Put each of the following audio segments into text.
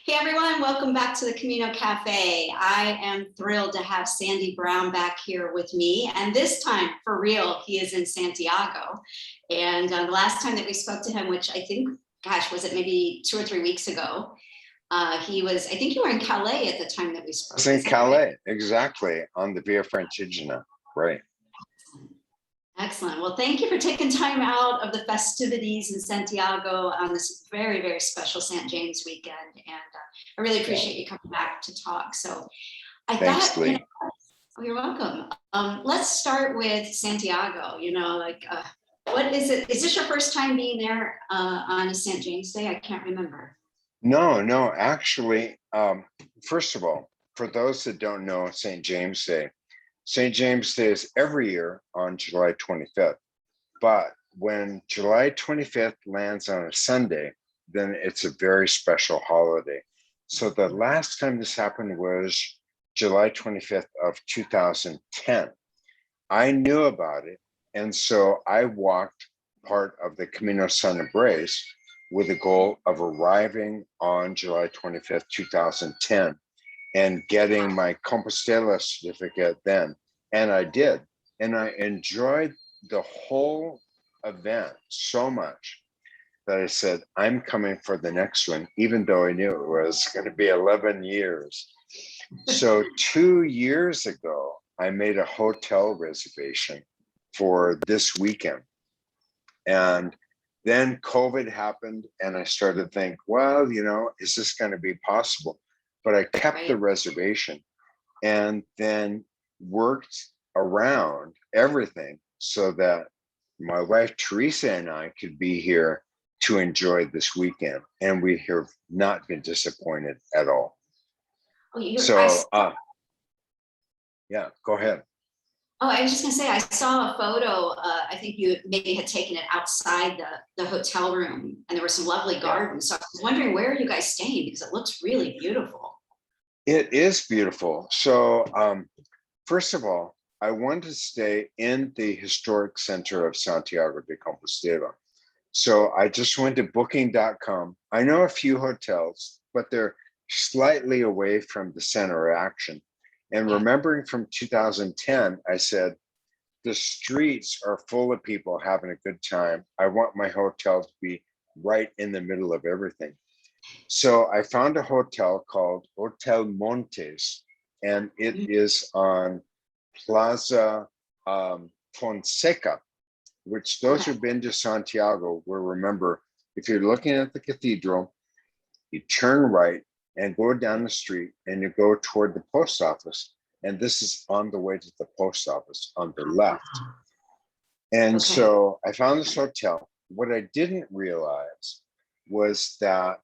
Hey everyone, welcome back to the Camino Cafe. I am thrilled to have Sandy Brown back here with me. And this time, for real, he is in Santiago. And the last time that we spoke to him, which I think, gosh, was it maybe 2 or 3 weeks ago? I think you were in Calais at the time that we spoke. It's in Calais, exactly, on the Via Francigena, right. Excellent. Well, thank you for taking time out of the festivities in Santiago on this very, very special St. James weekend. And I really appreciate you coming back to talk. So Thanks, Leigh. You're welcome. Let's start with Santiago. What is it? Is this your first time being there on a St. James Day? I can't remember. No, actually, first of all, for those that don't know St. James Day is every year on July 25th. But when July 25th lands on a Sunday, then it's a very special holiday. So the last time this happened was July 25th of 2010. I knew about it. And so I walked part of the Camino San Andres with the goal of arriving on July 25th, 2010, and getting my Compostela certificate then. And I did. And I enjoyed the whole event so much that I said, I'm coming for the next one, even though I knew it was going to be 11 years. So 2 years ago, I made a hotel reservation for this weekend. And then COVID happened and I started to think, well, is this going to be possible? But I kept the reservation and then worked around everything so that my wife, Teresa, and I could be here to enjoy this weekend. And we have not been disappointed at all. Yeah, go ahead. Oh, I was just going to say, I saw a photo. I think you maybe had taken it outside the hotel room, and there were some lovely gardens. So I was wondering, where are you guys staying? Because it looks really beautiful. It is beautiful. So first of all, I wanted to stay in the historic center of Santiago de Compostela. So I just went to booking.com. I know a few hotels, but they're slightly away from the center of action. And remembering from 2010, I said, the streets are full of people having a good time. I want my hotel to be right in the middle of everything. So I found a hotel called Hotel Montes, and it is on Plaza Fonseca, which those who've been to Santiago will remember. If you're looking at the cathedral, you turn right and go down the street and you go toward the post office. And this is on the way to the post office on the left. And so I found this hotel. What I didn't realize was that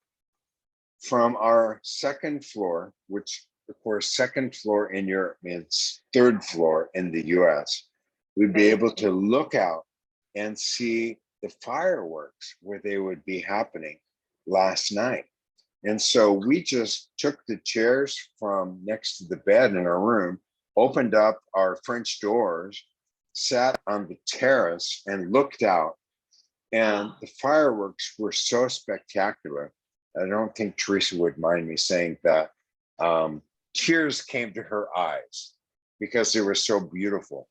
from our second floor, which of course, second floor in Europe means third floor in the US, we'd be able to look out and see the fireworks where they would be happening last night. And so we just took the chairs from next to the bed in our room, opened up our French doors, sat on the terrace and looked out. And the fireworks were so spectacular. I don't think Teresa would mind me saying that. Tears came to her eyes because they were so beautiful.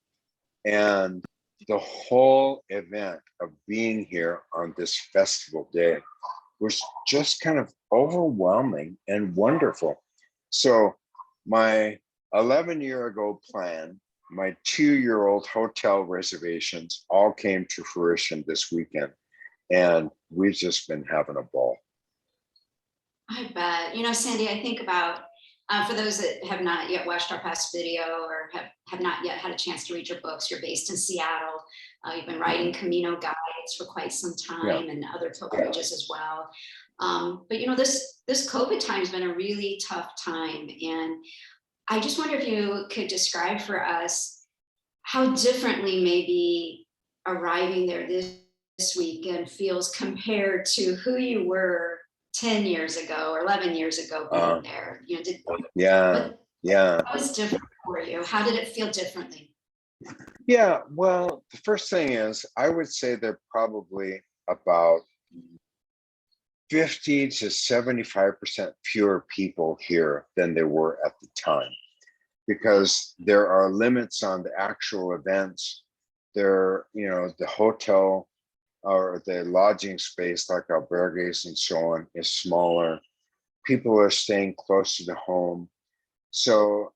And the whole event of being here on this festival day was just kind of overwhelming and wonderful. So my 11-year-ago plan, my 2-year-old hotel reservations all came to fruition this weekend. And we've just been having a ball. I bet. Sandy, I think about, for those that have not yet watched our past video or have not yet had a chance to read your books, you're based in Seattle. You've been writing Camino guides for quite some time and other pilgrimages as well. But this COVID time has been a really tough time. And I just wonder if you could describe for us how differently maybe arriving there this weekend feels compared to who you were 10 years ago or 11 years ago being there. What was different for you? How did it feel differently? Yeah, well, the first thing is, I would say they're probably about 50 to 75% fewer people here than there were at the time, because there are limits on the actual events. There, the hotel or the lodging space like albergues and so on is smaller. People are staying closer to home. So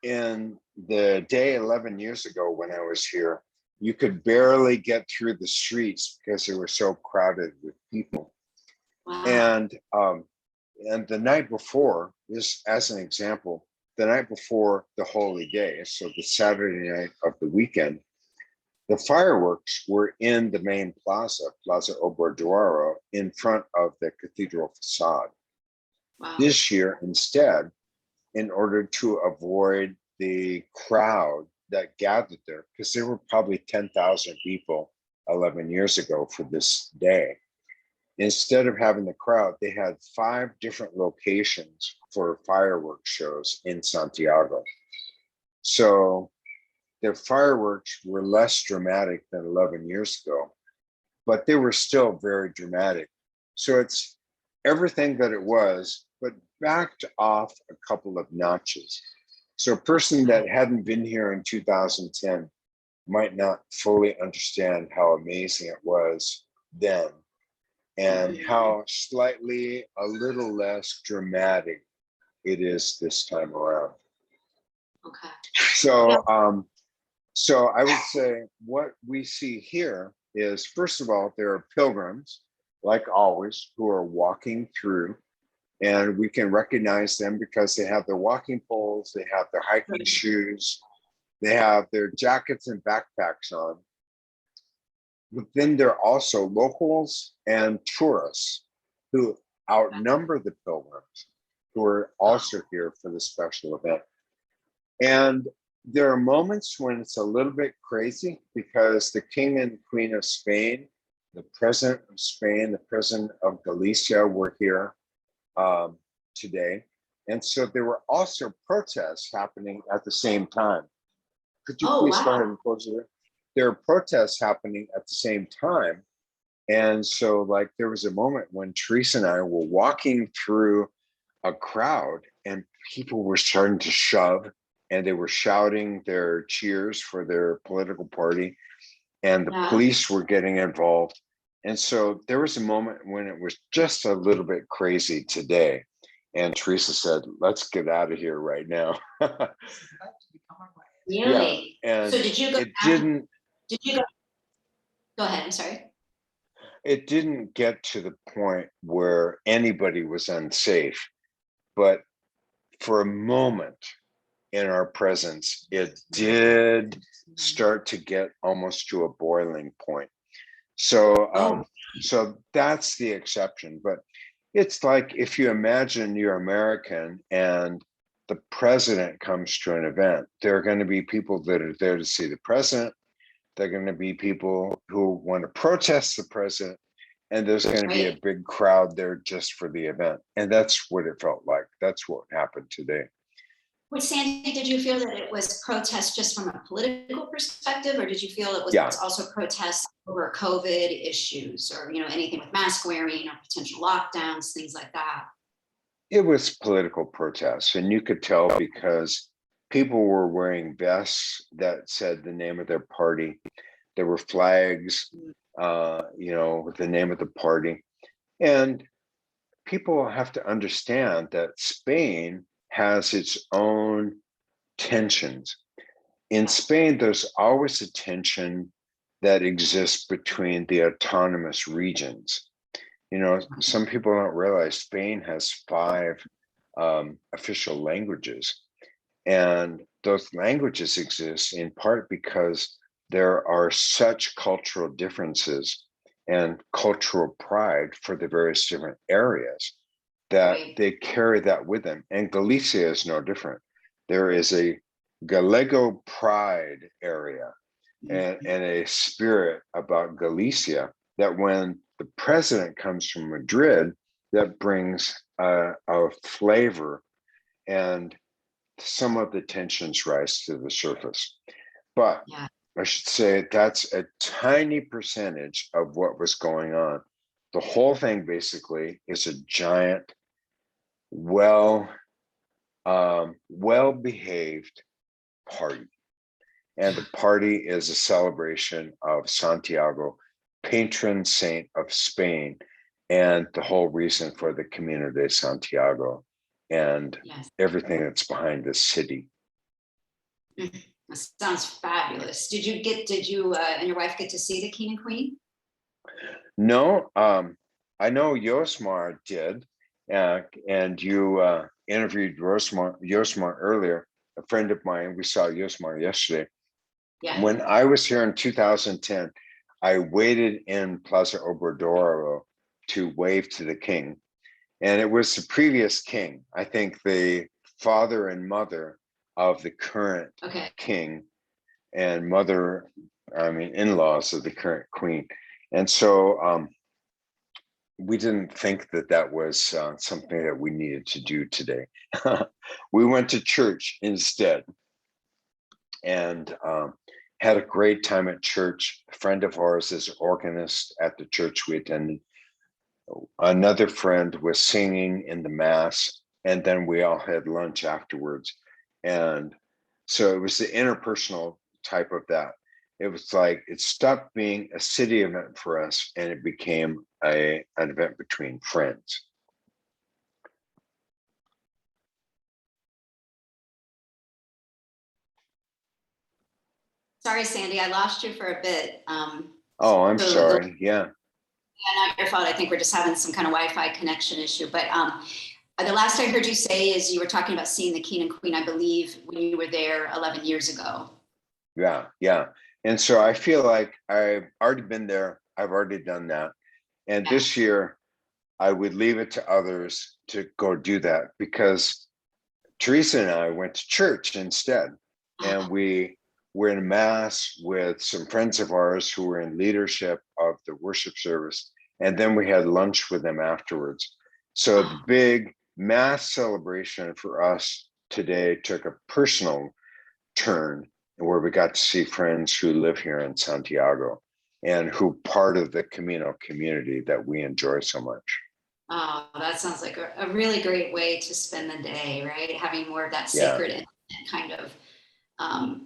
in the day 11 years ago when I was here, you could barely get through the streets because they were so crowded with people. Wow. And the night before, this as an example, the night before the holy day, so the Saturday night of the weekend, the fireworks were in the main plaza, Plaza Oborduaro, in front of the cathedral facade. Wow. This year, instead, in order to avoid the crowd that gathered there, because there were probably 10,000 people 11 years ago for this day, instead of having the crowd, they had 5 different locations for fireworks shows in Santiago. So their fireworks were less dramatic than 11 years ago, but they were still very dramatic. So it's everything that it was, but backed off a couple of notches. So a person that hadn't been here in 2010 might not fully understand how amazing it was then, and how slightly a little less dramatic it is this time around. Okay. So I would say what we see here is, first of all, there are pilgrims, like always, who are walking through, and we can recognize them because they have their walking poles, they have their hiking shoes, they have their jackets and backpacks on. But then there are also locals and tourists who outnumber the pilgrims, who are also here for the special event. And there are moments when it's a little bit crazy because the King and Queen of Spain, the President of Spain, the President of Galicia were here today. And so there were also protests happening at the same time. Could you please go ahead and close it? There are protests happening at the same time. And so like there was a moment when Teresa and I were walking through a crowd and people were starting to shove and they were shouting their cheers for their political party, and the police were getting involved. And so there was a moment when it was just a little bit crazy today. And Teresa said, let's get out of here right now. Really? Yeah. And so did you go go ahead, I'm sorry. It didn't get to the point where anybody was unsafe, but for a moment in our presence, it did start to get almost to a boiling point. So, so that's the exception. But it's like if you imagine you're American and the president comes to an event, there are going to be people that are there to see the president. There are going to be people who want to protest the president, and there's going to be a big crowd there just for the event. And that's what it felt like. That's what happened today. Well, Sandy, did you feel that it was protest just from a political perspective, or did you feel it was also protests over COVID issues, or anything with mask wearing or potential lockdowns, things like that? It was political protests, and you could tell because people were wearing vests that said the name of their party. There were flags, with the name of the party. And people have to understand that Spain has its own tensions. In Spain, there's always a tension that exists between the autonomous regions. Some people don't realize Spain has 5 official languages. And those languages exist in part because there are such cultural differences and cultural pride for the various different areas that they carry that with them. And Galicia is no different. There is a Gallego pride area and a spirit about Galicia that when the president comes from Madrid, that brings a flavor, and some of the tensions rise to the surface. But I should say that's a tiny percentage of what was going on. the whole thing basically is a giant, well behaved party. And the party is a celebration of Santiago, patron saint of Spain, and the whole reason for the Camino de Santiago and Yes. everything that's behind this city. That sounds fabulous. Did you and your wife get to see the King and Queen? No, I know Yosmar did, and you interviewed Yosmar earlier, a friend of mine. We saw Yosmar yesterday. Yeah. When I was here in 2010, I waited in Plaza Obrador to wave to the king. And it was the previous king, I think the father and mother of the current king, and mother, in-laws of the current queen. And so we didn't think that that was something that we needed to do today. We went to church instead, and had a great time at church. A friend of ours is organist at the church we attended. Another friend was singing in the mass, and then we all had lunch afterwards. And so it was the interpersonal type of that. It was like it stopped being a city event for us, and it became an event between friends. Sorry, Sandy, I lost you for a bit. Oh, I'm sorry. Yeah. Yeah, not your fault. I think we're just having some kind of Wi-Fi connection issue. But the last I heard you say is you were talking about seeing the King and Queen, I believe, when you were there 11 years ago. Yeah, yeah. And so I feel like I've already been there. I've already done that. And this year, I would leave it to others to go do that, because Teresa and I went to church instead. And we were in mass with some friends of ours who were in leadership of the worship service. And then we had lunch with them afterwards. So the big mass celebration for us today took a personal turn, where we got to see friends who live here in Santiago and who part of the Camino community that we enjoy so much. Oh, that sounds like a really great way to spend the day, right? Having more of that sacred kind of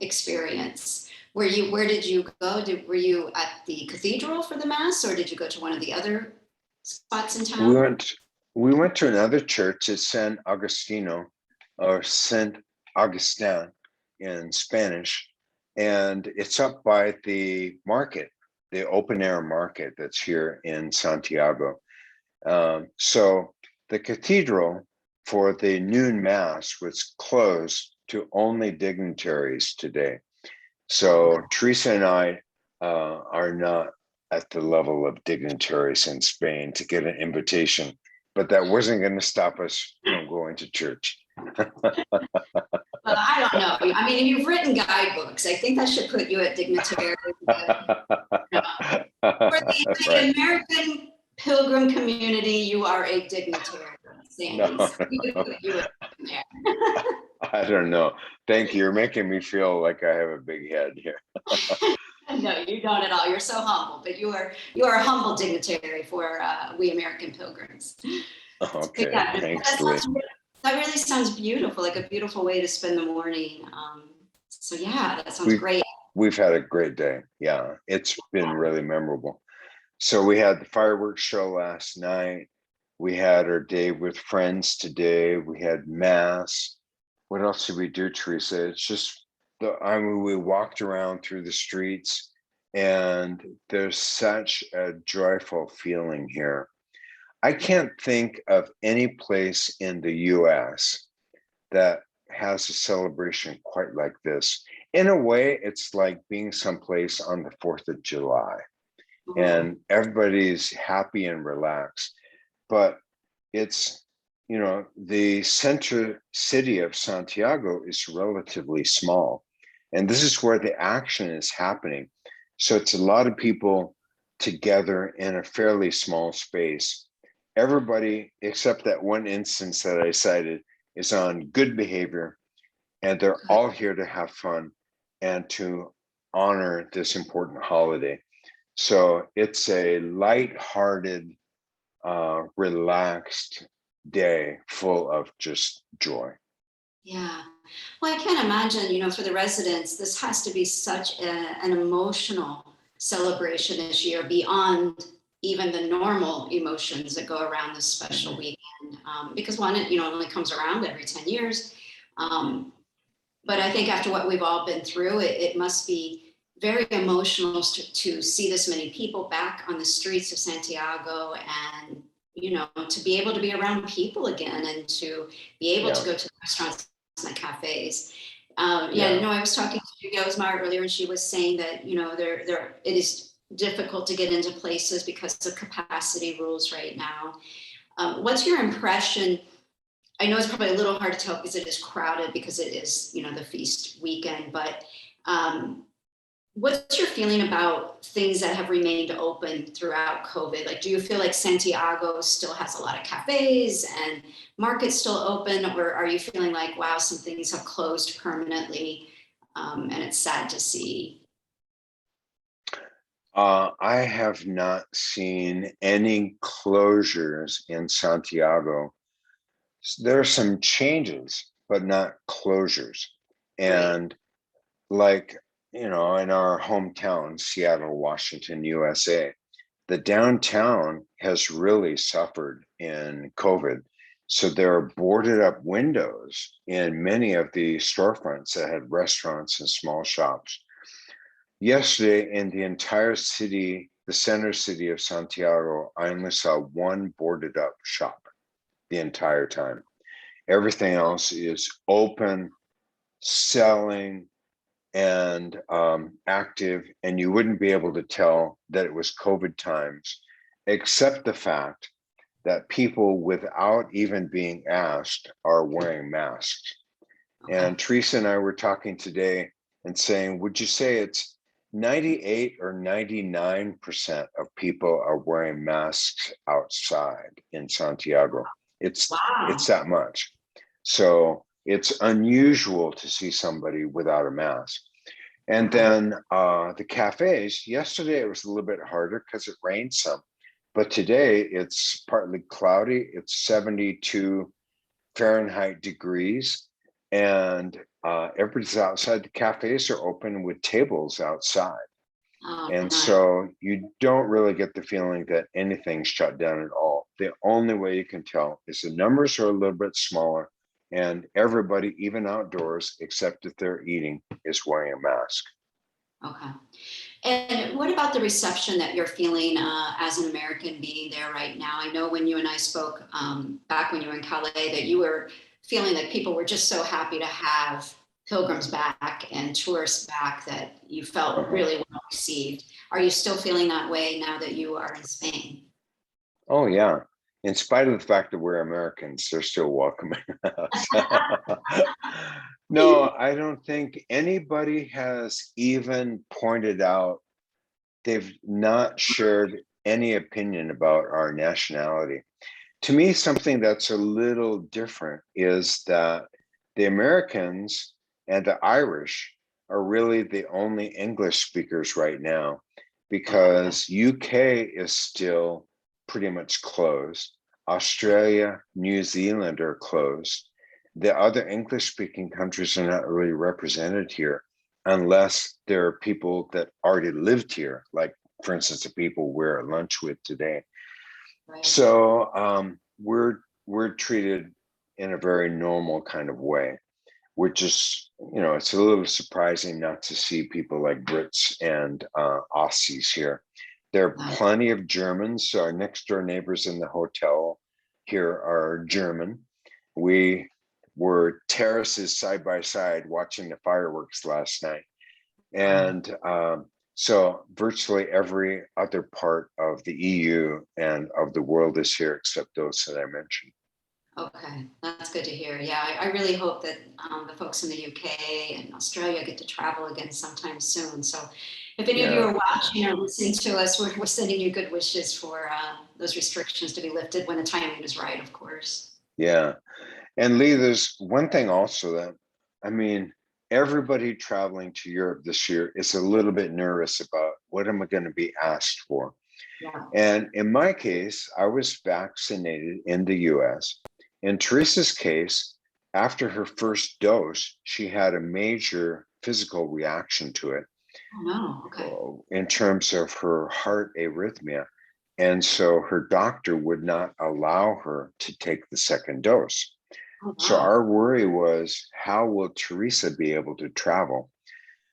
experience. Where did you go? Were you at the cathedral for the mass, or did you go to one of the other spots in town? We went to another church at San Agustino, or Saint Augustin in Spanish, and it's up by the market, the open air market that's here in Santiago. So the cathedral for the noon mass was closed to only dignitaries today. So Teresa and I are not at the level of dignitaries in Spain to get an invitation, but that wasn't going to stop us from going to church. Well, I don't know. I mean, you've written guidebooks. I think that should put you at dignitary. But, for the American pilgrim community, you are a dignitary, Sandy. No, You I don't know. Thank you. You're making me feel like I have a big head here. No, you don't at all. You're so humble, but you are a humble dignitary for we American pilgrims. Okay, Yeah, thanks, Leigh. That really sounds beautiful, like a beautiful way to spend the morning. So yeah, that sounds great. We've had a great day. Yeah, it's been really memorable. So we had the fireworks show last night. We had our day with friends today. We had mass. What else did we do, Teresa? It's just we walked around through the streets, and there's such a joyful feeling here. I can't think of any place in the US that has a celebration quite like this. In a way, it's like being someplace on the 4th of July, and everybody's happy and relaxed. But it's, the center city of Santiago is relatively small, and this is where the action is happening. So it's a lot of people together in a fairly small space. Everybody, except that one instance that I cited, is on good behavior, and they're all here to have fun and to honor this important holiday. So it's a light-hearted relaxed day full of just joy. Yeah. Well, I can't imagine, for the residents, this has to be such an emotional celebration this year beyond even the normal emotions that go around this special weekend. Because one, it, only comes around every 10 years. But I think after what we've all been through, it must be very emotional to see this many people back on the streets of Santiago and, to be able to be around people again and to be able to go to the restaurants and the cafes. I was talking to Yosmar earlier and she was saying that, it is difficult to get into places because of capacity rules right now. What's your impression? I know it's probably a little hard to tell because it is crowded because it is, the feast weekend, but what's your feeling about things that have remained open throughout COVID? Like, do you feel like Santiago still has a lot of cafes and markets still open, or are you feeling like, wow, some things have closed permanently and it's sad to see? I have not seen any closures in Santiago. There are some changes, but not closures. And like, in our hometown, Seattle, Washington, USA, the downtown has really suffered in COVID. So there are boarded up windows in many of the storefronts that had restaurants and small shops. Yesterday, in the entire city, the center city of Santiago, I only saw one boarded up shop the entire time. Everything else is open, selling, and active, and you wouldn't be able to tell that it was COVID times, except the fact that people, without even being asked, are wearing masks. And Teresa and I were talking today and saying, would you say it's 98 or 99% of people are wearing masks outside in Santiago? It's that much. So it's unusual to see somebody without a mask. And then the cafes, yesterday it was a little bit harder because it rained some, but today it's partly cloudy. It's 72 Fahrenheit degrees, and everybody's outside. The cafes are open with tables outside. And so you don't really get the feeling that anything's shut down at all. The only way you can tell is the numbers are a little bit smaller, and everybody, even outdoors, except if they're eating, is wearing a mask. Okay. And what about the reception that you're feeling as an American being there right now? I know when you and I spoke back when you were in Calais that you were feeling like people were just so happy to have pilgrims back and tourists back that you felt really well received. Are you still feeling that way now that you are in Spain? Oh, yeah. In spite of the fact that we're Americans, they're still welcoming us. No, I don't think anybody has even pointed out, they've not shared any opinion about our nationality. To me, something that's a little different is that the Americans and the Irish are really the only English speakers right now, because UK is still pretty much closed. Australia, New Zealand are closed. The other English-speaking countries are not really represented here unless there are people that already lived here, like, for instance, the people we're at lunch with today. So we're treated in a very normal kind of way. We're just, it's a little surprising not to see people like Brits and Aussies here. There are plenty of Germans. Our next door neighbors in the hotel here are German. We were terraces side by side watching the fireworks last night. And so virtually every other part of the EU and of the world is here, except those that I mentioned. Okay, that's good to hear. Yeah, I really hope that the folks in the UK and Australia get to travel again sometime soon. So if any of you are watching or listening to us, we're sending you good wishes for those restrictions to be lifted when the timing is right, of course. Yeah. And Leigh, there's one thing also that, everybody traveling to Europe this year is a little bit nervous about what am I going to be asked for. Yeah. And in my case, I was vaccinated in the US. In Teresa's case, after her first dose, she had a major physical reaction to it Oh, no. Okay. in terms of her heart arrhythmia. And so her doctor would not allow her to take the second dose. Oh, So wow. our worry was, how will Teresa be able to travel?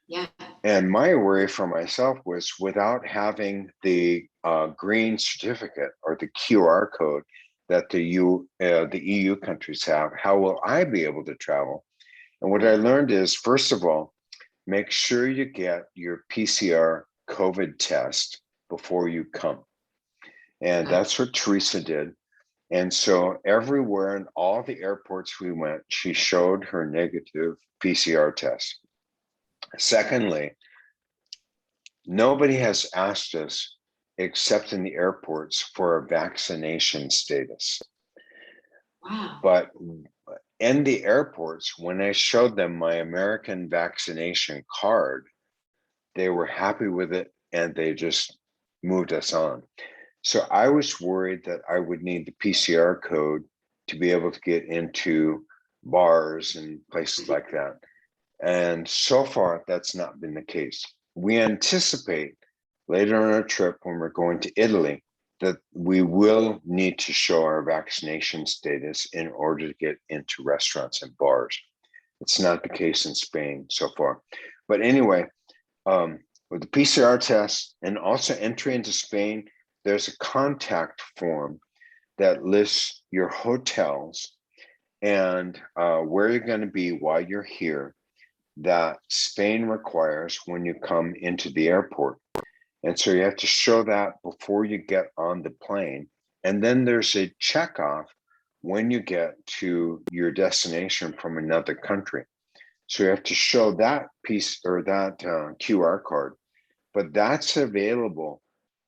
Yeah. And my worry for myself was, without having the green certificate or the QR code that the EU countries have, how will I be able to travel? And what I Right. learned is, first of all, make sure you get your PCR COVID test before you come. And Okay. that's what Teresa did. And so everywhere in all the airports we went, she showed her negative PCR test. Secondly, nobody has asked us, except in the airports, for a vaccination status. Wow. But in the airports, when I showed them my American vaccination card, they were happy with it and they just moved us on. So I was worried that I would need the PCR code to be able to get into bars and places like that. And so far, that's not been the case. We anticipate later on our trip, when we're going to Italy, that we will need to show our vaccination status in order to get into restaurants and bars. It's not the case in Spain so far. But anyway, with the PCR test and also entry into Spain, there's a contact form that lists your hotels and where you're going to be while you're here, that Spain requires when you come into the airport. And so you have to show that before you get on the plane. And then there's a checkoff when you get to your destination from another country. So you have to show that piece or that QR card, but that's available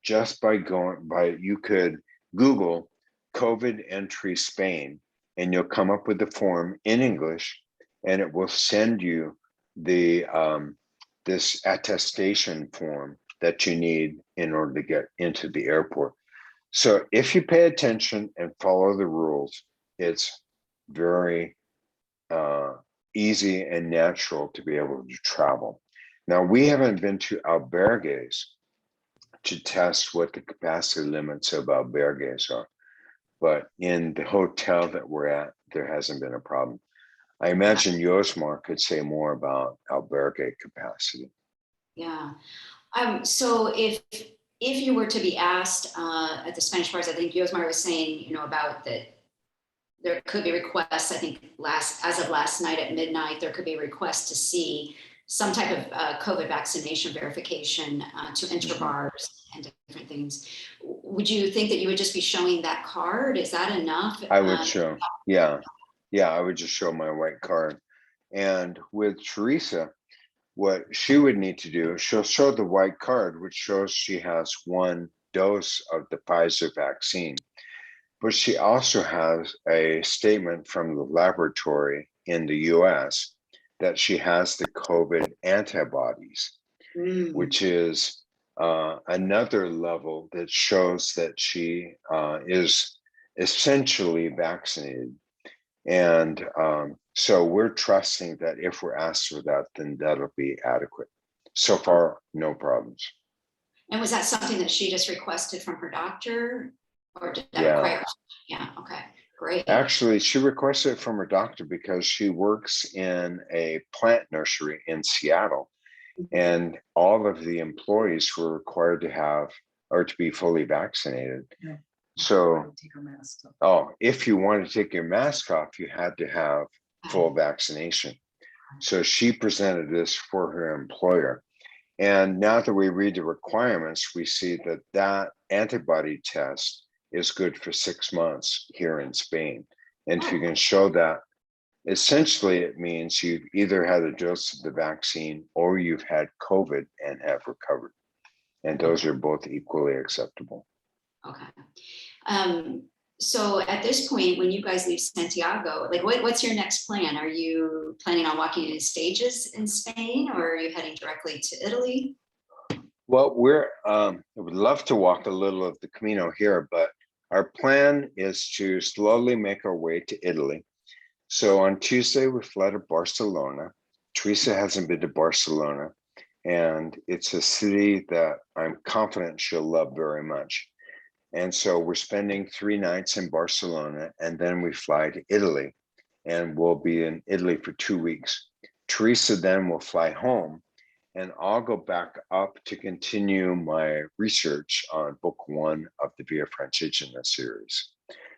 just by you could Google COVID entry Spain, and you'll come up with the form in English, and it will send you the this attestation form that you need in order to get into the airport. So if you pay attention and follow the rules, it's very easy and natural to be able to travel. Now, we haven't been to albergues to test what the capacity limits of albergues are, but in the hotel that we're at, there hasn't been a problem. I imagine Josmar could say more about albergue capacity. Yeah. So if you were to be asked at the Spanish bars, I think Yosmar was saying, about that there could be requests, I think as of last night at midnight, there could be requests to see some type of COVID vaccination verification to enter bars and different things. Would you think that you would just be showing that card? Is that enough? I would show, yeah, I would just show my white card. And with Teresa, what she would need to do, she'll show the white card, which shows she has one dose of the Pfizer vaccine. But she also has a statement from the laboratory in the US that she has the COVID antibodies, which is another level that shows that she is essentially vaccinated. And so we're trusting that if we're asked for that, then that'll be adequate. So far, no problems. And was that something that she just requested from her doctor? Or did that Yeah. require? Yeah, okay, great. Actually, she requested it from her doctor because she works in a plant nursery in Seattle, and all of the employees were required to have or to be fully vaccinated. Yeah. So, Take her mask off. if you wanted to take your mask off, you had to have full vaccination. So she presented this for her employer. And now that we read the requirements, we see that that antibody test is good for 6 months here in Spain. And if you can show that, essentially it means you've either had a dose of the vaccine or you've had COVID and have recovered. And those are both equally acceptable. Okay. So at this point, when you guys leave Santiago, like what's your next plan? Are you planning on walking in stages in Spain, or are you heading directly to Italy? Well, I would love to walk a little of the Camino here, but our plan is to slowly make our way to Italy. So on Tuesday, we fly to Barcelona. Teresa hasn't been to Barcelona, and it's a city that I'm confident she'll love very much. And so we're spending 3 nights in Barcelona, and then we fly to Italy, and we'll be in Italy for 2 weeks. Teresa then will fly home, and I'll go back up to continue my research on book 1 of the Via Francigena series.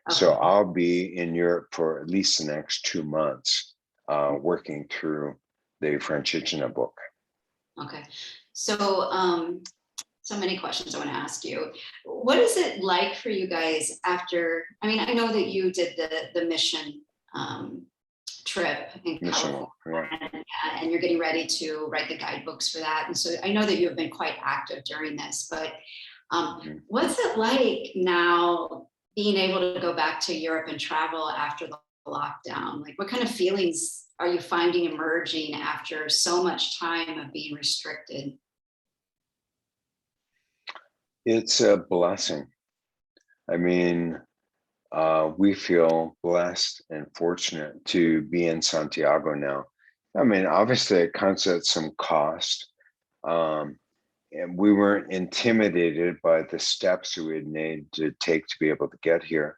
So Okay. I'll be in Europe for at least the next 2 months, working through the Francigena book. Okay. So, so many questions I want to ask you. What is it like for you guys after? I mean, I know that you did the mission trip in California, and you're getting ready to write the guidebooks for that. And so I know that you have been quite active during this, but what's it like now being able to go back to Europe and travel after the lockdown? Like, what kind of feelings are you finding emerging after so much time of being restricted? It's a blessing. I mean, we feel blessed and fortunate to be in Santiago now. I mean, obviously, it comes at some cost. And we weren't intimidated by the steps we had made to take to be able to get here.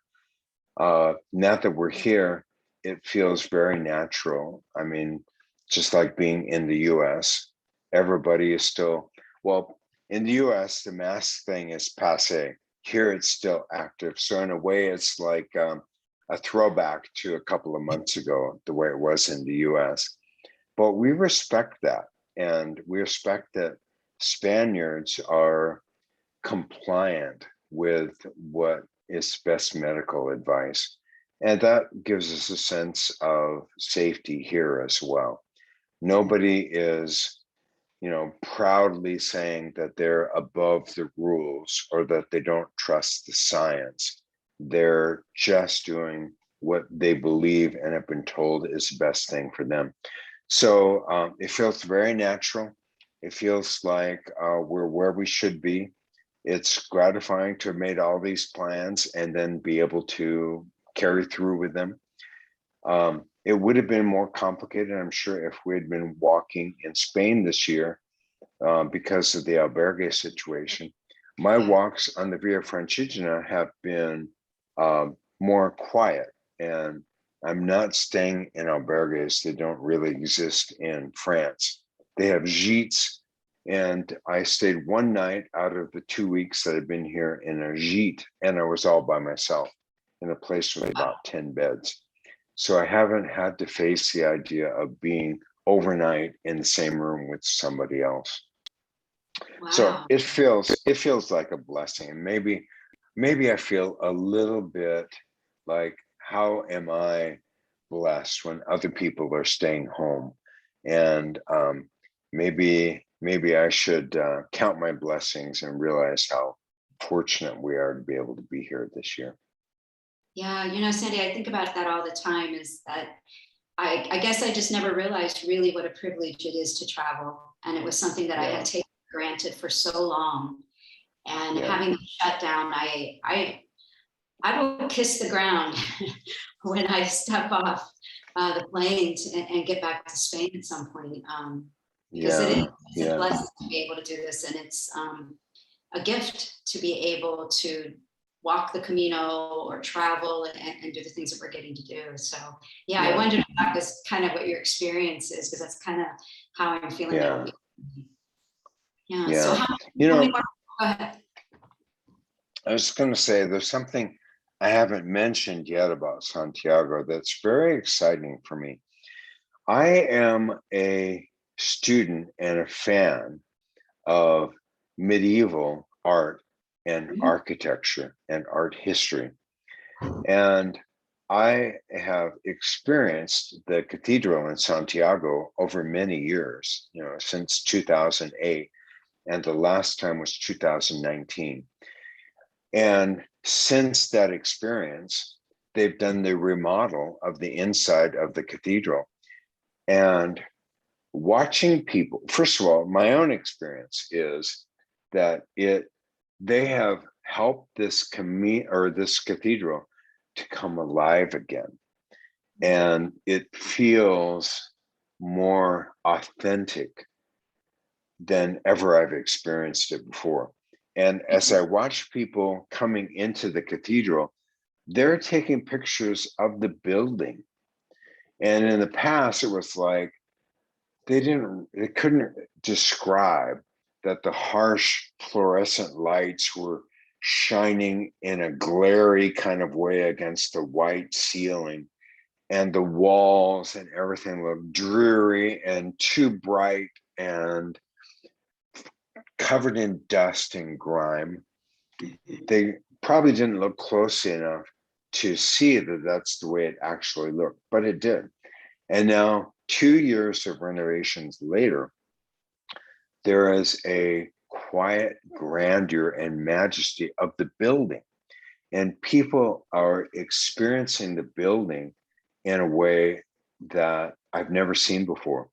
Now that we're here, it feels very natural. I mean, just like being in the US, everybody is still, well, in the US, the mask thing is passe. Here it's still active. So in a way, it's like a throwback to a couple of months ago, the way it was in the US. But we respect that. And we respect that Spaniards are compliant with what is best medical advice. And that gives us a sense of safety here as well. Nobody is, proudly saying that they're above the rules or that they don't trust the science. They're just doing what they believe and have been told is the best thing for them. So it feels very natural. It feels like we're where we should be. It's gratifying to have made all these plans and then be able to carry through with them. It would have been more complicated, I'm sure, if we had been walking in Spain this year because of the albergue situation. My walks on the Via Francigena have been more quiet, and I'm not staying in albergues that don't really exist in France. They have gîtes, and I stayed one night out of the 2 weeks that I've been here in a gîte, and I was all by myself in a place with about 10 beds. So I haven't had to face the idea of being overnight in the same room with somebody else. Wow. So it feels like a blessing. And maybe I feel a little bit like, how am I blessed when other people are staying home? And maybe I should count my blessings and realize how fortunate we are to be able to be here this year. Yeah, Sandy, I think about that all the time, is that I guess I just never realized really what a privilege it is to travel. And it was something that I had taken for granted for so long. And having the shutdown, I will kiss the ground when I step off the plane and get back to Spain at some point. Because it's a blessing to be able to do this. And it's a gift to be able to walk the Camino or travel and do the things that we're getting to do. So I wondered if that was kind of what your experience is, because that's kind of how I'm feeling. So how many more? Go ahead. I was going to say, there's something I haven't mentioned yet about Santiago that's very exciting for me. I am a student and a fan of medieval art and architecture and art history. And I have experienced the cathedral in Santiago over many years, since 2008. And the last time was 2019. And since that experience, they've done the remodel of the inside of the cathedral. And watching people, first of all, my own experience is that they have helped this this cathedral to come alive again. And it feels more authentic than ever I've experienced it before. And as I watch people coming into the cathedral, they're taking pictures of the building. And in the past, it was like they couldn't describe that the harsh fluorescent lights were shining in a glary kind of way against the white ceiling, and the walls and everything looked dreary and too bright and covered in dust and grime. They probably didn't look close enough to see that that's the way it actually looked, but it did. And now, 2 years of renovations later, there is a quiet grandeur and majesty of the building. And people are experiencing the building in a way that I've never seen before.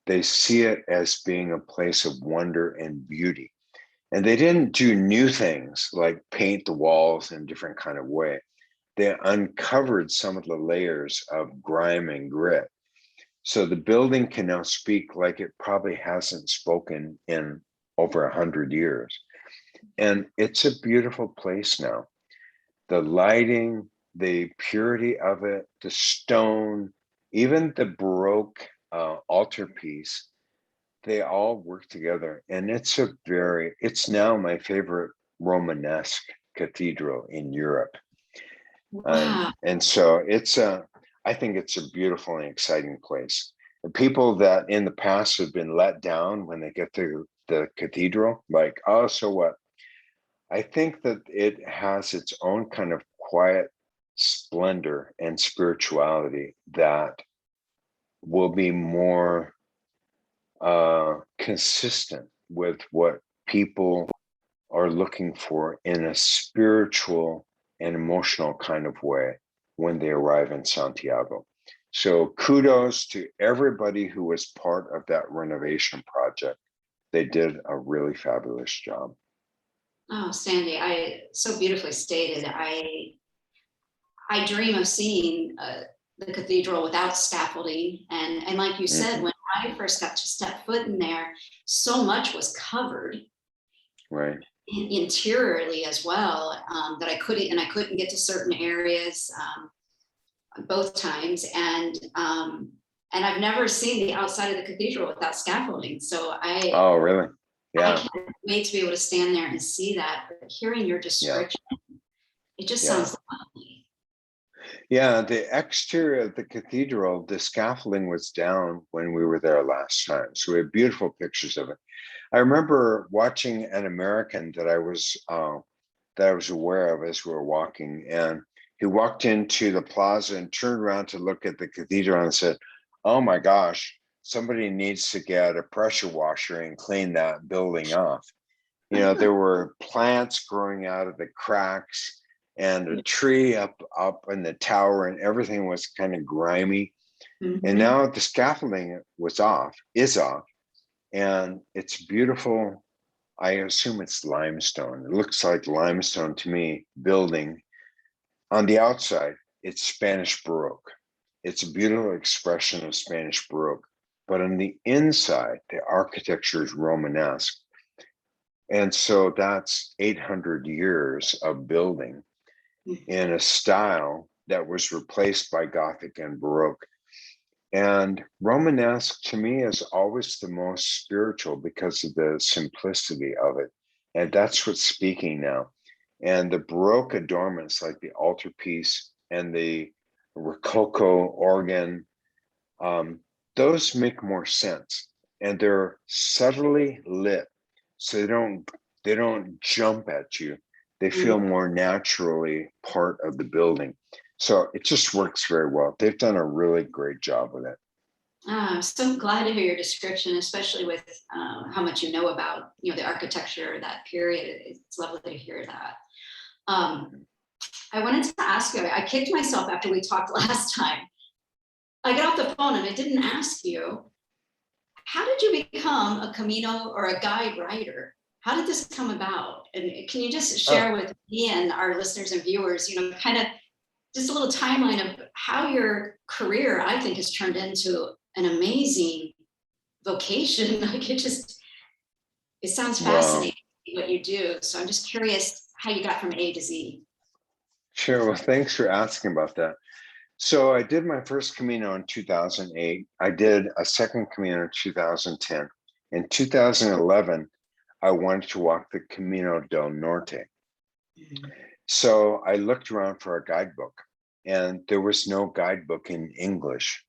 They see it as being a place of wonder and beauty. And they didn't do new things like paint the walls in a different kind of way. They uncovered some of the layers of grime and grit. So the building can now speak like it probably hasn't spoken in over 100 years. And it's a beautiful place now. The lighting, the purity of it, the stone, even the Baroque altarpiece, they all work together. And it's now my favorite Romanesque cathedral in Europe. Wow. And so I think it's a beautiful and exciting place. The people that in the past have been let down when they get to the cathedral, like, oh, so what? I think that it has its own kind of quiet splendor and spirituality that will be more consistent with what people are looking for in a spiritual and emotional kind of way when they arrive in Santiago. So kudos to everybody who was part of that renovation project. They did a really fabulous job. Oh, Sandy, so beautifully stated. I dream of seeing the cathedral without scaffolding. And like you said, when I first got to step foot in there, so much was covered. Right. Interiorly as well, that I couldn't get to certain areas both times. And I've never seen the outside of the cathedral without scaffolding. So oh, really? Yeah. I can't wait to be able to stand there and see that. But hearing your description, it just sounds lovely. Yeah, the exterior of the cathedral, the scaffolding was down when we were there last time. So we have beautiful pictures of it. I remember watching an American that I was aware of as we were walking, and he walked into the plaza and turned around to look at the cathedral and said, "Oh my gosh, somebody needs to get a pressure washer and clean that building off." You know, there were plants growing out of the cracks and a tree up in the tower, and everything was kind of grimy. And now the scaffolding is off, and it's beautiful. I assume it's limestone. It looks like limestone to me, building. On the outside, it's Spanish Baroque. It's a beautiful expression of Spanish Baroque. But on the inside, the architecture is Romanesque. And so that's 800 years of building in a style that was replaced by Gothic and Baroque. And Romanesque to me is always the most spiritual because of the simplicity of it. And that's what's speaking now. And the Baroque adornments like the altarpiece and the Rococo organ, those make more sense. And they're subtly lit. So they don't jump at you. They feel more naturally part of the building. So it just works very well. They've done a really great job with it. I'm so glad to hear your description, especially with how much you know about the architecture of that period. It's lovely to hear that. I wanted to ask you, I kicked myself after we talked last time. I got off the phone and I didn't ask you, how did you become a Camino or a guide writer? how did this come about? And can you just Oh, share with me and our listeners and viewers, kind of just a little timeline of how your career, I think, has turned into an amazing vocation. Like it sounds well, fascinating what you do. So I'm just curious how you got from A to Z. sure. Well, thanks for asking about that. So I did my first Camino in 2008. I did a second Camino in 2010. In 2011, I wanted to walk the Camino del Norte. Mhm. So I looked around for a guidebook, and there was no guidebook in English.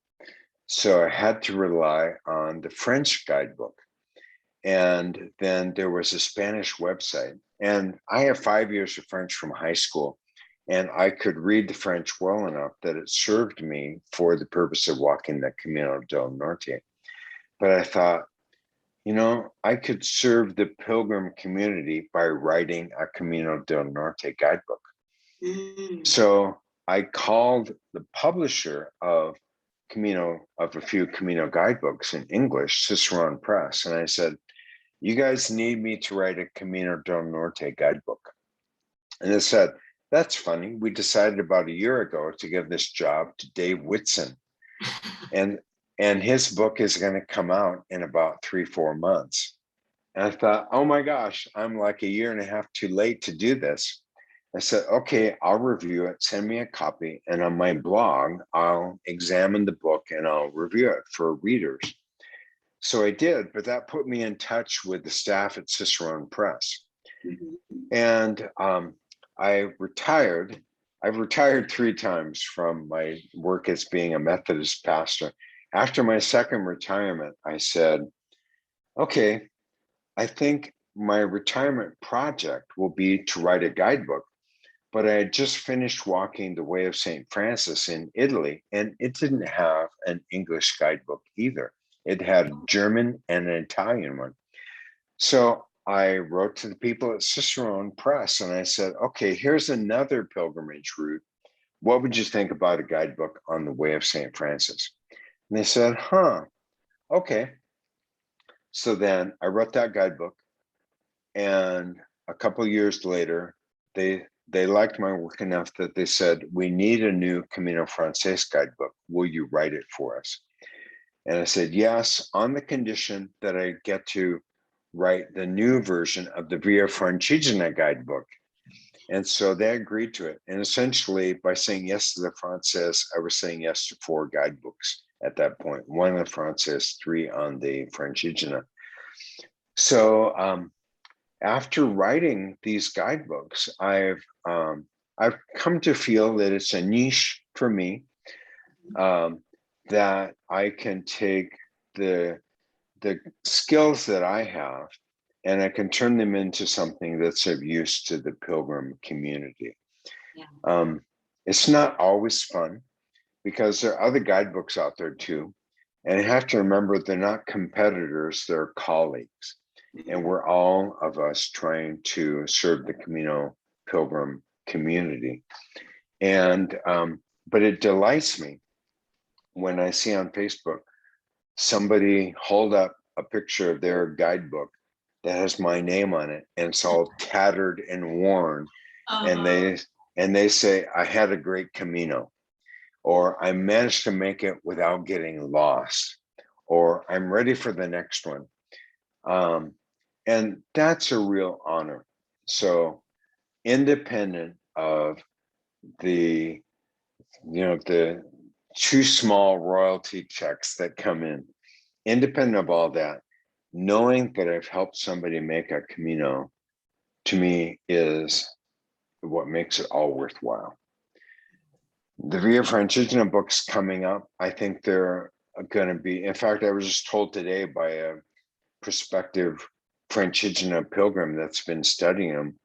So I had to rely on the French guidebook. And then there was a Spanish website. And I have 5 years of French from high school, and I could read the French well enough that it served me for the purpose of walking the Camino del Norte. But I thought, I could serve the pilgrim community by writing a Camino del Norte guidebook. Mm. So I called the publisher of a few Camino guidebooks in English, Cicerone Press, and I said, "You guys need me to write a Camino del Norte guidebook." And they said, "That's funny. We decided about a year ago to give this job to Dave Whitson, and his book is going to come out in about 3-4 months." And I thought, oh my gosh, I'm like a year and a half too late to do this. I said, okay, I'll review it, send me a copy, and on my blog, I'll examine the book and I'll review it for readers. So I did, but that put me in touch with the staff at Cicerone Press. Mhm. And I retired. I've retired 3 times from my work as being a Methodist pastor. After my second retirement, I said, okay, I think my retirement project will be to write a guidebook. But I had just finished walking the Way of St. Francis in Italy, and it didn't have an English guidebook either. It had German and an Italian one. So I wrote to the people at Cicerone Press and I said, okay, here's another pilgrimage route. What would you think about a guidebook on the Way of St. Francis? And they said, okay. So then I wrote that guidebook, and a couple of years later, they liked my work enough that they said, we need a new Camino Frances guidebook. Will you write it for us? And I said, yes, on the condition that I get to write the new version of the Via Francigena guidebook. And so they agreed to it. And essentially, by saying yes to the Frances, I was saying yes to 4 guidebooks at that point, 1 on the Frances, 3 on the Francigena. So after writing these guidebooks, I've come to feel that it's a niche for me, that I can take the skills that I have and I can turn them into something that's of use to the pilgrim community. Yeah. It's not always fun because there are other guidebooks out there too. And I have to remember they're not competitors, they're colleagues. And we're all of us trying to serve the Camino pilgrim community. And but it delights me when I see on Facebook somebody hold up a picture of their guidebook that has my name on it and it's all tattered and worn, and Uh, they say, I had a great Camino, or I managed to make it without getting lost, or I'm ready for the next one. And that's a real honor. So independent of the the too small royalty checks that come in, independent of all that, knowing that I've helped somebody make a Camino, to me, is what makes it all worthwhile. The Via Francigena books coming up, I think they're going to be, in fact, I was just told today by a prospective Francigena pilgrim that's been studying them,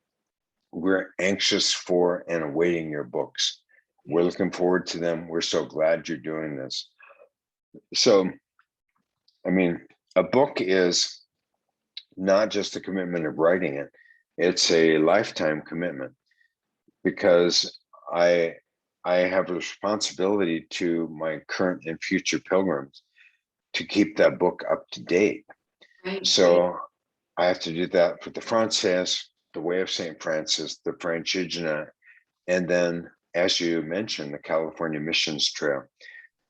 we're anxious for and awaiting your books. We're looking forward to them. We're so glad you're doing this. So, I mean, a book is not just a commitment of writing it, it's a lifetime commitment, because I have a responsibility to my current and future pilgrims to keep that book up to date. right, right. So I have to do that for the Frances, the Way of St. Francis, the Francigena, and then, as you mentioned, the California Missions Trail.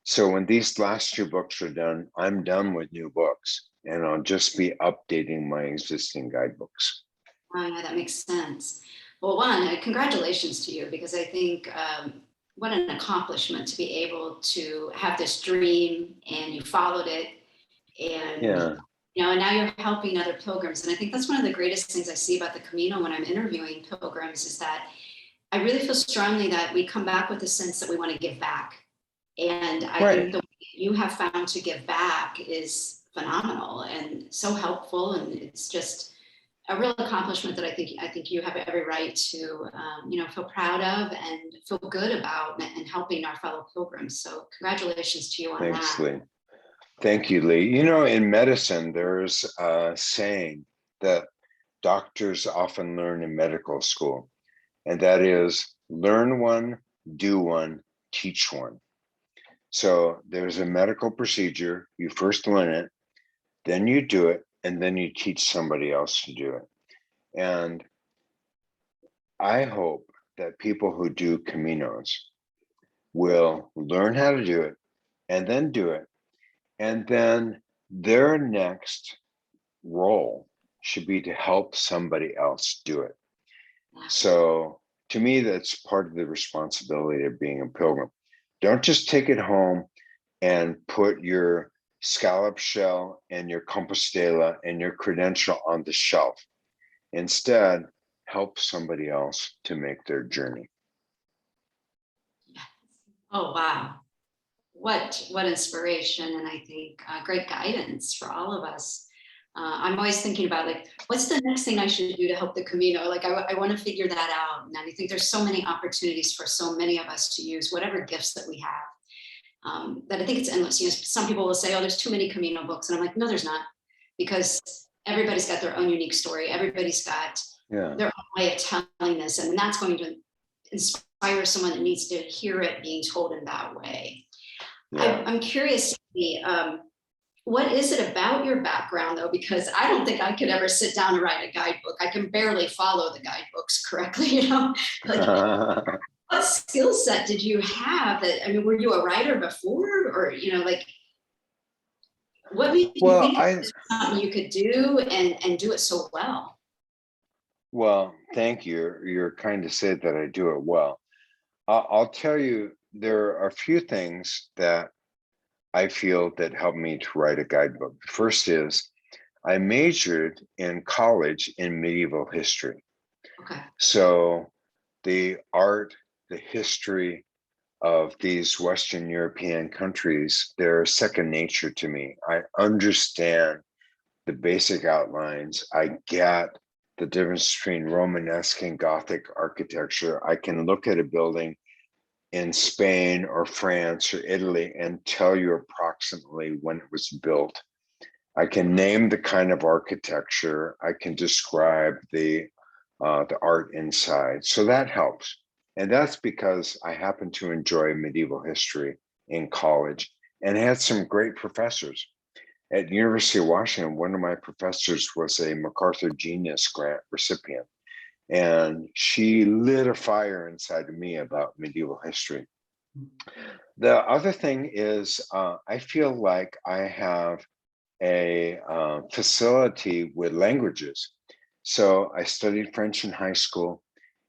So when these last two books are done, I'm done with new books, and I'll just be updating my existing guidebooks. Oh, yeah, that makes sense. Well, one, congratulations to you, because I think what an accomplishment to be able to have this dream and you followed it, and Yeah, and now you're helping other pilgrims. And I think that's one of the greatest things I see about the Camino when I'm interviewing pilgrims, is that I really feel strongly that we come back with a sense that we want to give back. And I think right. the way you have found to give back is phenomenal and so helpful. And it's just a real accomplishment that I think you have every right to feel proud of and feel good about, and helping our fellow pilgrims. So congratulations to you on Thanks, that. Leigh. Thank you, Leigh. You know, in medicine, there's a saying that doctors often learn in medical school, and that is learn one, do one, teach one. So there's a medical procedure, you first learn it, then you do it, and then you teach somebody else to do it. And I hope that people who do Caminos will learn how to do it and then do it. And then their next role should be to help somebody else do it. So to me, that's part of the responsibility of being a pilgrim. Don't just take it home and put your scallop shell and your compostela and your credential on the shelf. Instead, help somebody else to make their journey. Oh, wow. What inspiration, and I think great guidance for all of us. I'm always thinking about, like, what's the next thing I should do to help the Camino? Like, I want to figure that out. And I think there's so many opportunities for so many of us to use whatever gifts that we have. That I think it's endless. Some people will say, "Oh, there's too many Camino books," and I'm like, "No, there's not," because everybody's got their own unique story. Everybody's got Yeah. their own way of telling this, and that's going to inspire someone that needs to hear it being told in that way. Yeah. I'm curious, what is it about your background, though? Because I don't think I could ever sit down and write a guidebook. I can barely follow the guidebooks correctly, Like, what skill set did you have? That, I mean, were you a writer before, or like, what made you Well, think it was something you could do and do it so well? thank you. You're kind to say that I do it well. I'll tell you, there are a few things that I feel that helped me to write a guidebook. First is I majored in college in medieval history. Okay. So the art, the history of these Western European countries, they're second nature to me. I understand the basic outlines. I get the difference between Romanesque and Gothic architecture. I can look at a building in Spain or France or Italy and tell you approximately when it was built. I can name the kind of architecture. I can describe the art inside. So that helps. And that's because I happen to enjoy medieval history in college and had some great professors. At University of Washington, one of my professors was a MacArthur Genius Grant recipient. And she lit a fire inside of me about medieval history. The other thing is, I feel like I have a facility with languages. So I studied French in high school.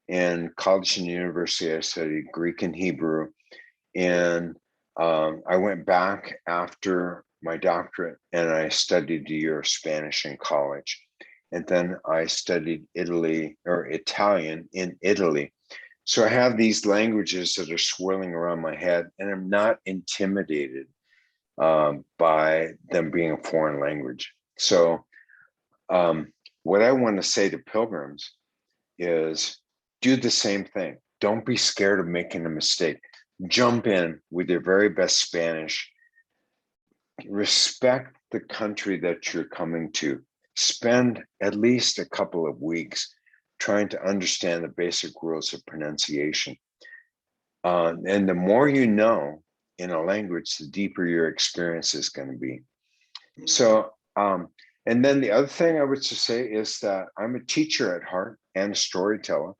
In college and university, I studied Greek and Hebrew. And I went back after my doctorate and I studied a year of Spanish in college. And then I studied Italian in Italy. So I have these languages that are swirling around my head, and I'm not intimidated by them being a foreign language. So what I want to say to pilgrims is do the same thing. Don't be scared of making a mistake. Jump in with your very best Spanish. Respect the country that you're coming to. Spend at least a couple of weeks trying to understand the basic rules of pronunciation. And the more you know in a language, the deeper your experience is going to be. So And then the other thing I would just say is that I'm a teacher at heart and a storyteller.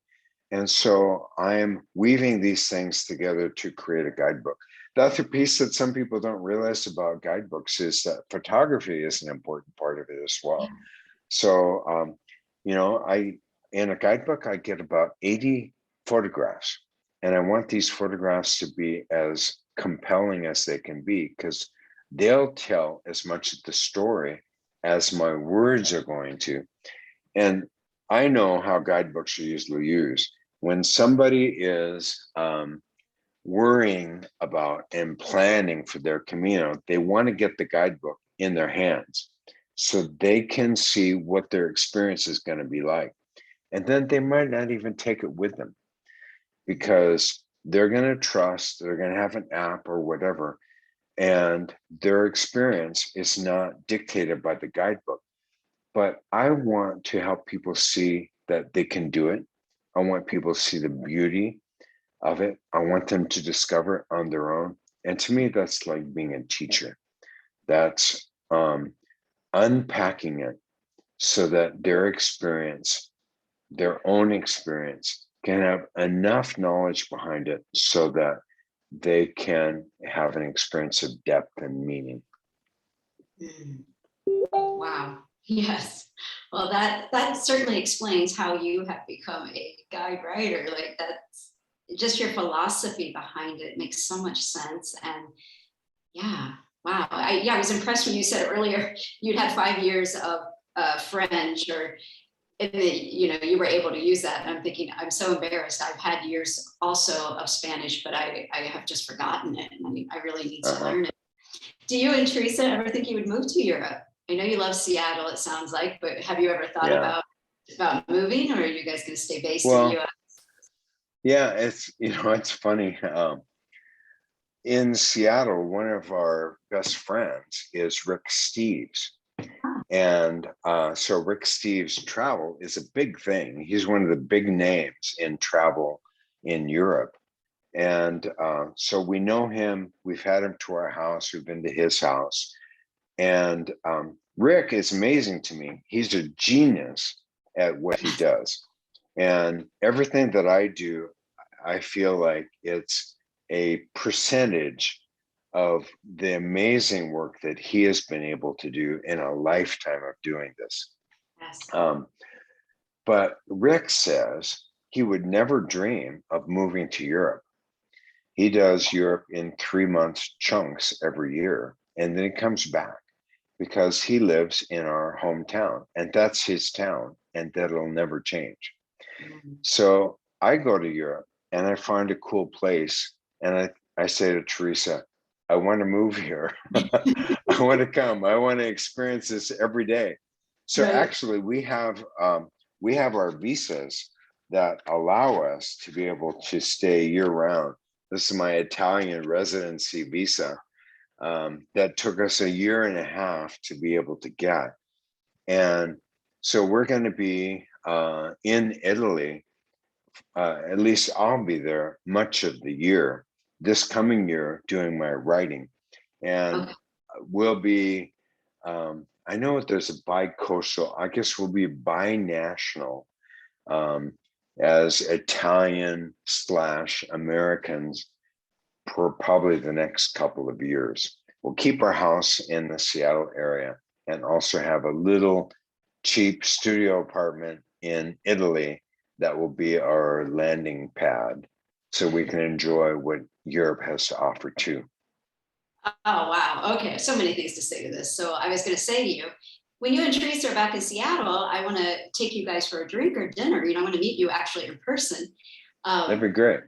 And so I am weaving these things together to create a guidebook. The other piece that some people don't realize about guidebooks is that photography is an important part of it as well. So, in a guidebook, I get about 80 photographs, and I want these photographs to be as compelling as they can be, because they'll tell as much of the story as my words are going to. And I know how guidebooks are usually used. When somebody is worrying about and planning for their Camino, they want to get the guidebook in their hands so they can see what their experience is going to be like. And then they might not even take it with them, because they're going to trust, they're going to have an app or whatever, and their experience is not dictated by the guidebook. But I want to help people see that they can do it. I want people to see the beauty of it. I want them to discover it on their own. And to me, that's like being a teacher. That's unpacking it so that their experience, their own experience, can have enough knowledge behind it so that they can have an experience of depth and meaning. Wow. Yes. Well, that certainly explains how you have become a guide writer. Like, that's just your philosophy behind it makes so much sense. And yeah, wow. I was impressed when you said earlier you'd had 5 years of French, or you were able to use that. And I'm thinking, I'm so embarrassed. I've had years also of Spanish, but I have just forgotten it. And I really need to learn it. Do you and Teresa ever think you would move to Europe? I know you love Seattle, it sounds like, but have you ever thought about moving, or are you guys going to stay based in the US? Yeah, it's funny. In Seattle, one of our best friends is Rick Steves. And so Rick Steves' travel is a big thing. He's one of the big names in travel in Europe. And so we know him. We've had him to our house. We've been to his house. And Rick is amazing to me. He's a genius at what he does. And everything that I do, I feel like it's a percentage of the amazing work that he has been able to do in a lifetime of doing this. Yes. But Rick says he would never dream of moving to Europe. He does Europe in 3-month chunks every year, and then he comes back because he lives in our hometown, and that's his town, and that'll never change. So I go to Europe and I find a cool place, and I say to Teresa, I want to move here. I want to come. I want to experience this every day. So actually, we have our visas that allow us to be able to stay year round. This is my Italian residency visa that took us 1.5 years to be able to get. And so we're going to be in Italy. At least I'll be there much of the year, this coming year, doing my writing. And we'll be, I know there's a bi-coastal, I guess we'll be bi-national as Italian/Americans for probably the next couple of years. We'll keep our house in the Seattle area and also have a little cheap studio apartment in Italy that will be our landing pad, so we can enjoy what Europe has to offer too. Oh, wow. Okay. So many things to say to this. So I was going to say to you, when you and Teresa are back in Seattle, I want to take you guys for a drink or dinner. I want to meet you actually in person. That'd be great.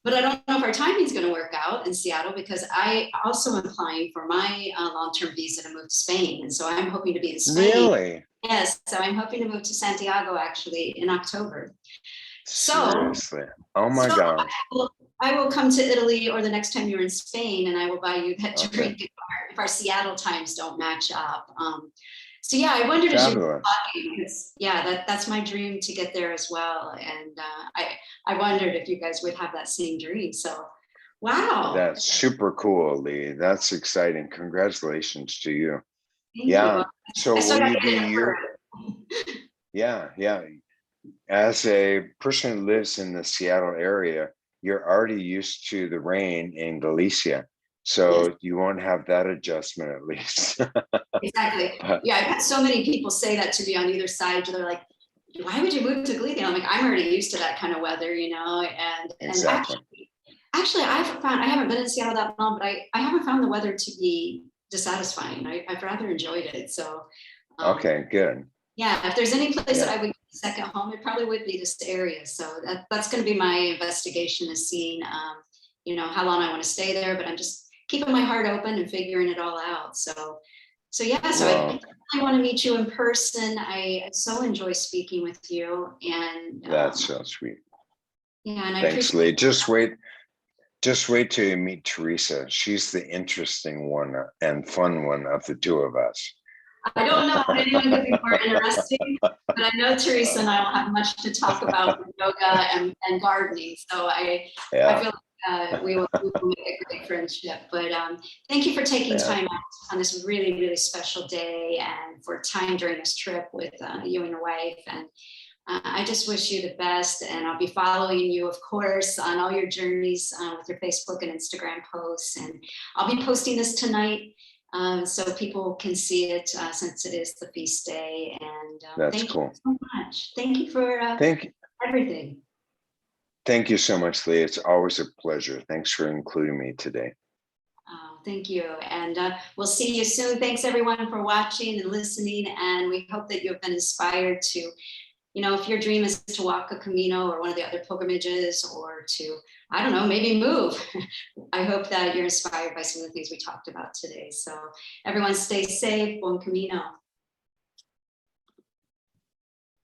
But I don't know if our timing is going to work out in Seattle, because I also am applying for my long-term visa to move to Spain. And so I'm hoping to be in Spain. Really? Yes. So I'm hoping to move to Santiago actually in October. Seriously? Oh my gosh. I will come to Italy, or the next time you're in Spain, and I will buy you that drink if our Seattle times don't match up. So yeah, I wondered as you were talking, because that's my dream to get there as well. And I wondered if you guys would have that same dream. So wow. That's super cool, Leigh. That's exciting. Congratulations to you. Thank Yeah. you. So I still will got you to get in be a your, hurry. yeah, yeah. As a person who lives in the Seattle area, you're already used to the rain in Galicia. Yes, So you won't have that adjustment at least. exactly. But Yeah, I've had so many people say that to me on either side. They're like, why would you move to Galicia? I'm like, I'm already used to that kind of weather, and exactly. actually I've found, I haven't been in Seattle that long, but I haven't found the weather to be dissatisfying. I've rather enjoyed it. So um, Okay, good. yeah, if there's any place that Yeah. I would second home, it probably would be this area. So that's going to be my investigation, is seeing, how long I want to stay there. But I'm just keeping my heart open and figuring it all out. So yeah, so Well, I want to meet you in person. I so enjoy speaking with you, and that's so sweet. yeah, and I Thanks, appreciate. Leigh. Just wait till you meet Teresa. She's the interesting one and fun one of the two of us. I don't know if anyone could be more interesting, but I know Teresa and I will have much to talk about with yoga and gardening. So I Yeah, feel like we will make a great friendship. But thank you for taking yeah. time out on this really, really special day, and for time during this trip with you and your wife. And I just wish you the best. And I'll be following you, of course, on all your journeys with your Facebook and Instagram posts. And I'll be posting this tonight, so people can see it, since it is the feast day. And That's thank you cool. so much. Thank you for Thank everything. thank you so much, Leigh. It's always a pleasure. Thanks for including me today. Thank you. And we'll see you soon. Thanks everyone for watching and listening. And we hope that you've been inspired to, if your dream is to walk a Camino or one of the other pilgrimages, or to, I don't know, maybe move. I hope that you're inspired by some of the things we talked about today. So everyone stay safe. Bon Camino.